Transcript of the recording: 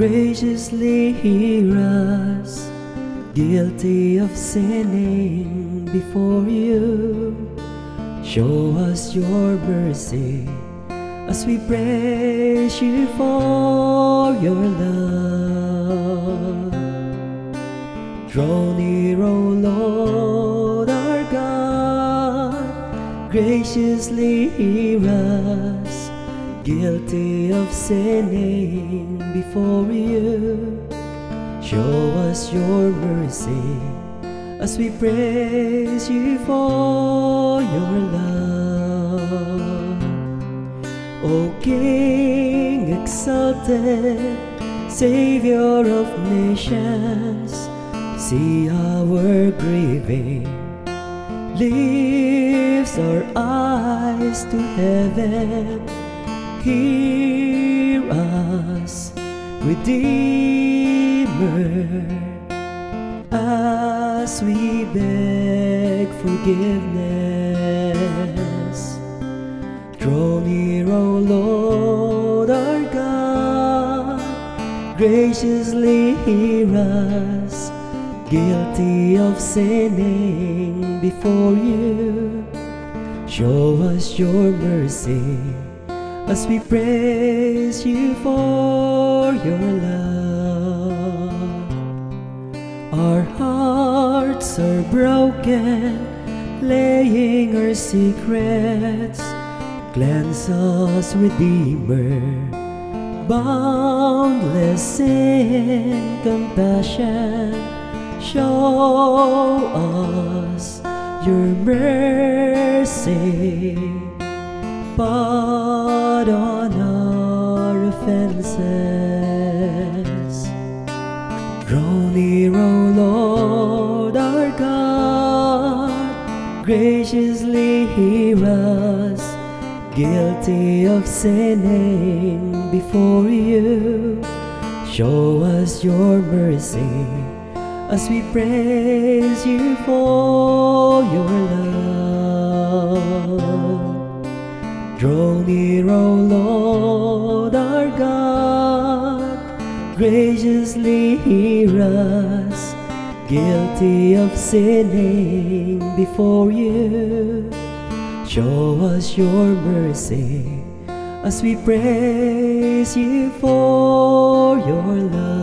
graciously hear us, guilty of sinning before you. Show us your mercy as we praise you for your love. Draw near, O Lord our God, graciously hear us, guilty of sinning before you. Show us your mercy as we praise you for your love. O King exalted, Savior of nations, see our grieving, lifts our eyes to heaven. Hear us, Redeemer, as we beg forgiveness. Draw near, O Lord our God, graciously hear us, guilty of sinning before you. Show us your mercy as we praise you for your love. Our hearts are broken, laying our secrets. Cleanse us, Redeemer, boundless in compassion. Show us your mercy, pardon our offenses. Draw near, O Lord our God, graciously hear us, guilty of sinning before you. Show us your mercy as we praise you for your love. Draw near, O Lord our God, graciously hear us, guilty of sinning before you. Show us your mercy as we praise you for your love.